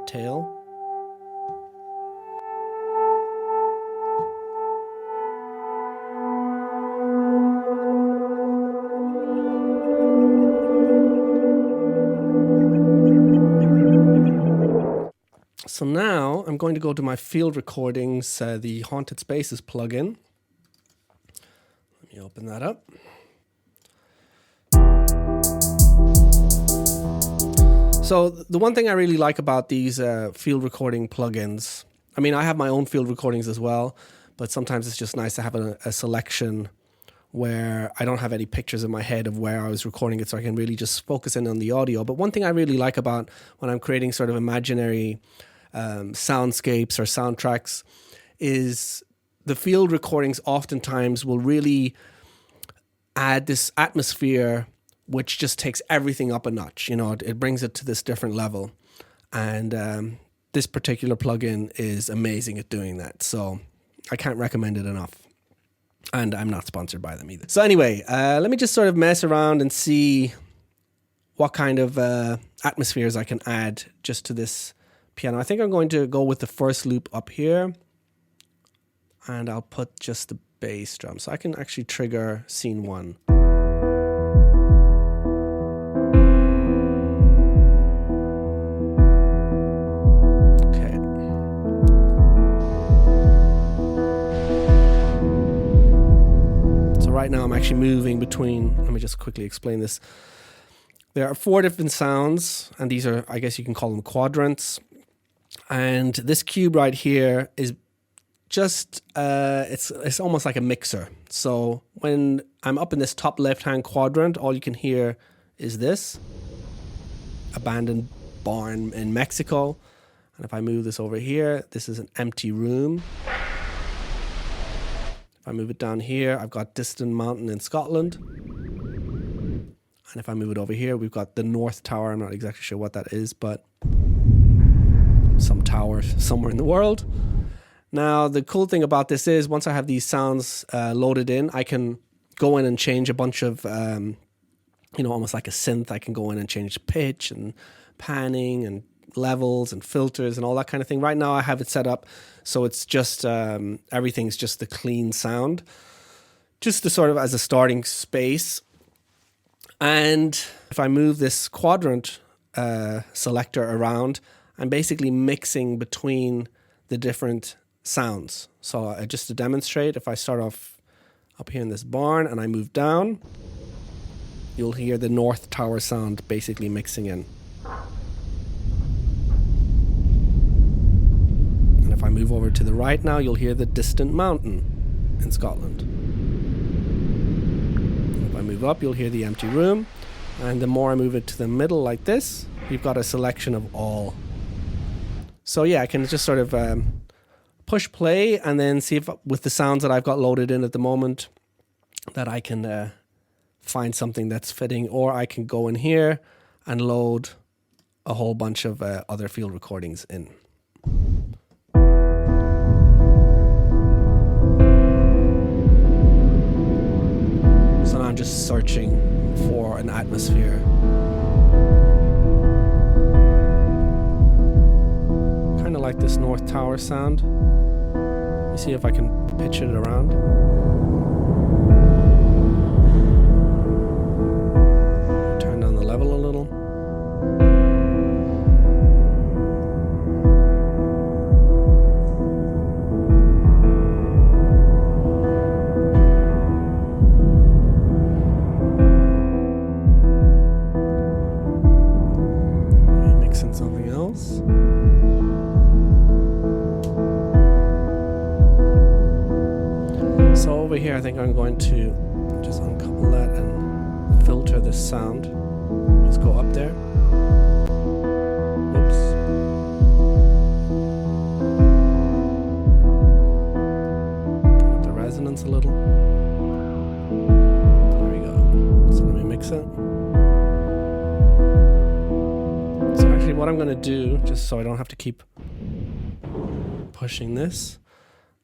tail. So now I'm going to go to my field recordings, the Haunted Spaces plugin. Let me open that up. So the one thing I really like about these field recording plugins, I mean, I have my own field recordings as well, but sometimes it's just nice to have a selection where I don't have any pictures in my head of where I was recording it, so I can really just focus in on the audio. But one thing I really like about when I'm creating sort of imaginary soundscapes or soundtracks is the field recordings oftentimes will really add this atmosphere which just takes everything up a notch. You know, it brings it to this different level. And this particular plugin is amazing at doing that. So I can't recommend it enough. And I'm not sponsored by them either. So anyway, let me just sort of mess around and see what kind of atmospheres I can add just to this piano. I think I'm going to go with the first loop up here. And I'll put just the bass drum. So I can actually trigger scene 1. Right now I'm actually moving between, let me just quickly explain this. There are 4 different sounds, and these are, I guess you can call them quadrants. And this cube right here is just, it's almost like a mixer. So when I'm up in this top left-hand quadrant, all you can hear is this abandoned barn in Mexico. And if I move this over here, this is an empty room. I move it down here, I've got Distant Mountain in Scotland. And if I move it over here, we've got the North Tower. I'm not exactly sure what that is, but some tower somewhere in the world. Now, the cool thing about this is once I have these sounds loaded in, I can go in and change a bunch of, you know, almost like a synth. I can go in and change pitch and panning and levels and filters and all that kind of thing. Right now I have it set up so it's just everything's just the clean sound, just to sort of as a starting space. And if I move this quadrant selector around, I'm basically mixing between the different sounds. So just to demonstrate, if I start off up here in this barn and I move down, you'll hear the North Tower sound basically mixing in. If I move over to the right now, you'll hear the Distant Mountain in Scotland. If I move up, you'll hear the empty room. And the more I move it to the middle like this, we've got a selection of all. So yeah, I can just sort of push play and then see if with the sounds that I've got loaded in at the moment that I can find something that's fitting, or I can go in here and load a whole bunch of other field recordings in. So now I'm just searching for an atmosphere. Kind of like this North Tower sound. Let me see if I can pitch it around. Turn down the level a little. Something else. So over here I think I'm going to just uncouple that and filter this sound. Let's go up there. Oops. Turn up the resonance a little. There we go. So let me mix it. What I'm going to do, just so I don't have to keep pushing this,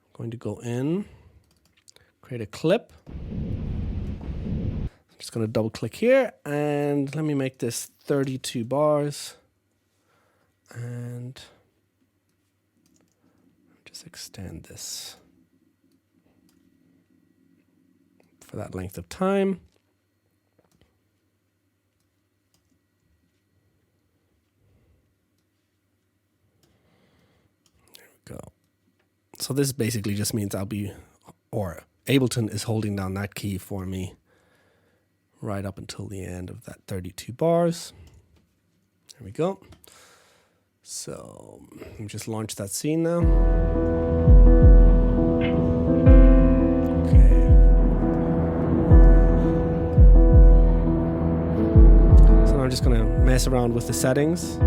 I'm going to go in, create a clip. I'm just going to double click here and let me make this 32 bars. and just extend this for that length of time. There we go. So this basically just means Ableton is holding down that key for me right up until the end of that 32 bars. There we go. So let me just launch that scene now. Okay. So now I'm just going to mess around with the settings.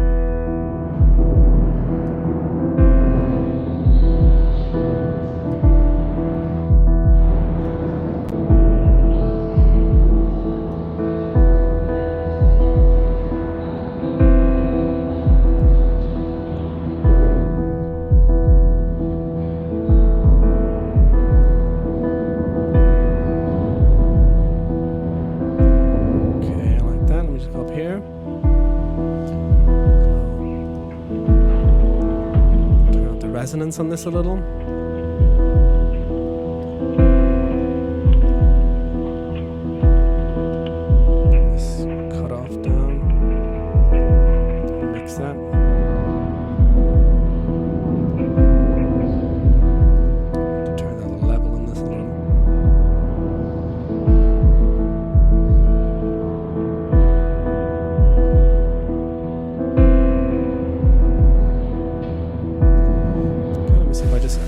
Resonance on this a little. This cut off down. Mix that. Turn down the level on this a little.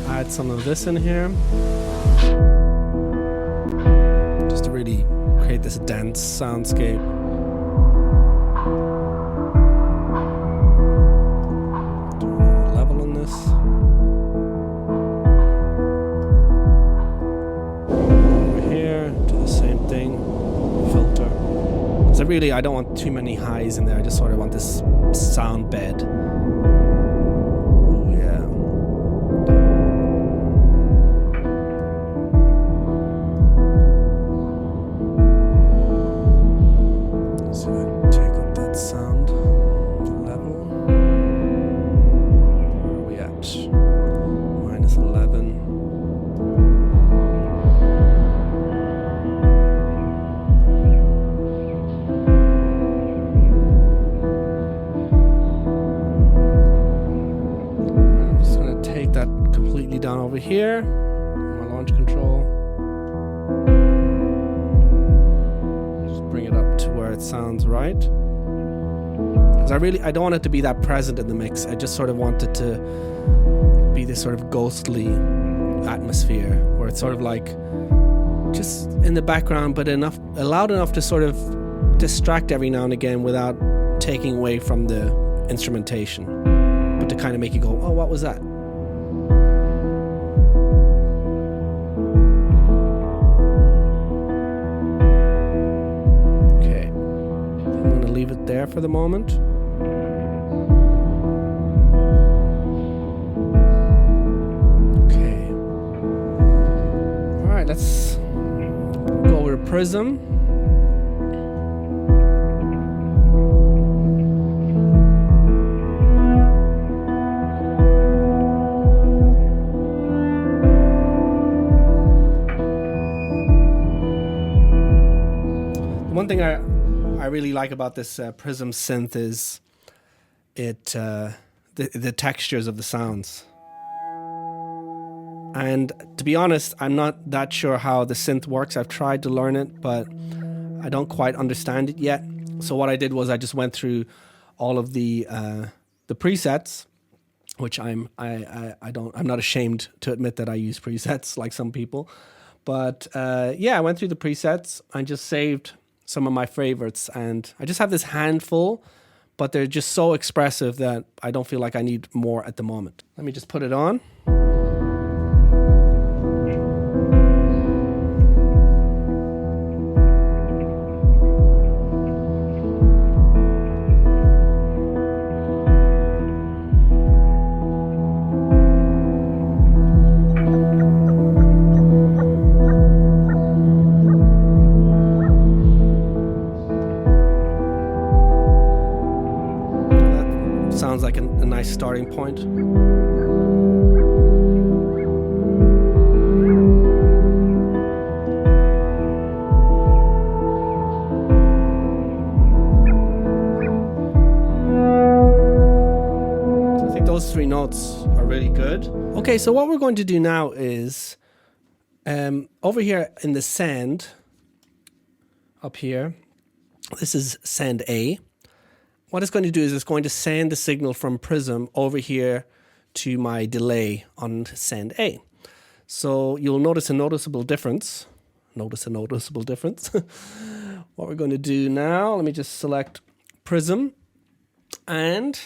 Add some of this in here just to really create this dense soundscape. Turn on the level on this. Over here, do the same thing. Filter. So really, I don't want too many highs in there. I just sort of want this sound bed. Down over here, my launch control. Just bring it up to where it sounds right. Because I don't want it to be that present in the mix. I just sort of want it to be this sort of ghostly atmosphere where it's sort of like just in the background, but loud enough to sort of distract every now and again without taking away from the instrumentation, but to kind of make you go, oh, what was that? Leave it there for the moment. Okay. All right, let's go over to PRISM. One thing I really like about this PRISM synth is the textures of the sounds. And to be honest, I'm not that sure how the synth works. I've tried to learn it, but I don't quite understand it yet. So what I did was I just went through all of the presets, which I'm not ashamed to admit that I use presets like some people. But yeah, I went through the presets and just saved some of my favorites, and I just have this handful, but they're just so expressive that I don't feel like I need more at the moment. Let me just put it on. sounds like a nice starting point. Those 3 notes are really good. Okay, so what we're going to do now is over here in the send up here, this is send A. What it's going to do is it's going to send the signal from PRISM over here to my delay on send A. So you'll notice a noticeable difference. What we're going to do now, let me just select PRISM, and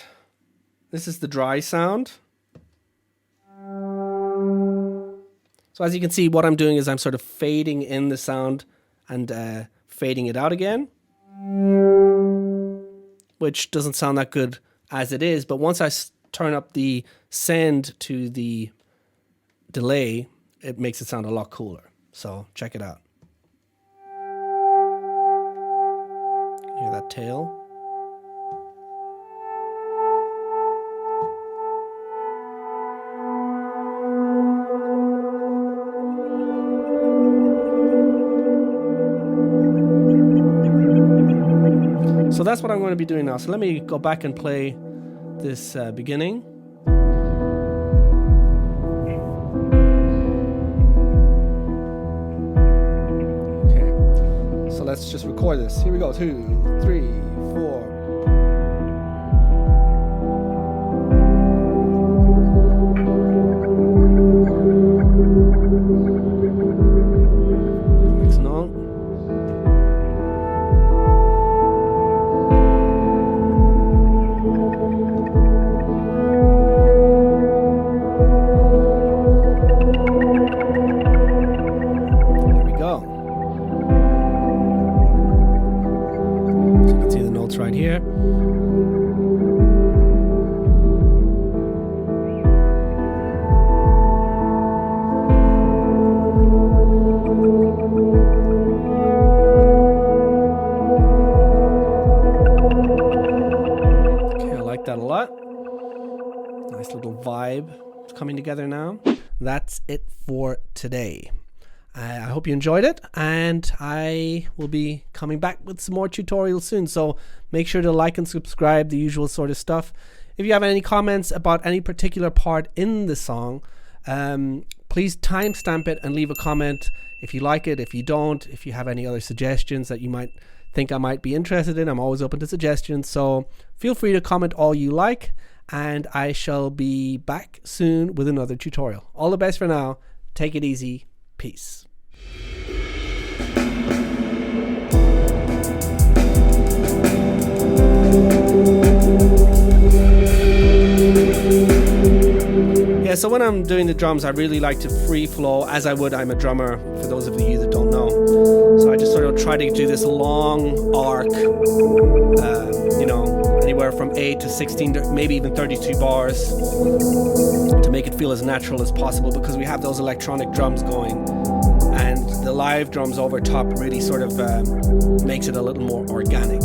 this is the dry sound. So as you can see, what I'm doing is I'm sort of fading in the sound and fading it out again, which doesn't sound that good as it is. But once I turn up the send to the delay, it makes it sound a lot cooler. So check it out. Hear that tail? So that's what I'm going to be doing now. So let me go back and play this beginning. Okay, so let's just record this. Here we go. 2, 3, 4. Right here. Okay, I like that a lot. Nice little vibe coming together now. That's it for today. I hope you enjoyed it, and I will be coming back with some more tutorials soon. So make sure to like and subscribe, the usual sort of stuff. If you have any comments about any particular part in the song, please timestamp it and leave a comment if you like it. If you don't, if you have any other suggestions that you might think I might be interested in, I'm always open to suggestions. So feel free to comment all you like, and I shall be back soon with another tutorial. All the best for now. Take it easy. Peace. Yeah, so when I'm doing the drums, I really like to free flow as I would. I'm a drummer, for those of you that don't know. So I just sort of try to do this long arc, you know, anywhere from 8 to 16, to maybe even 32 bars, to make it feel as natural as possible, because we have those electronic drums going, and the live drums over top really sort of makes it a little more organic.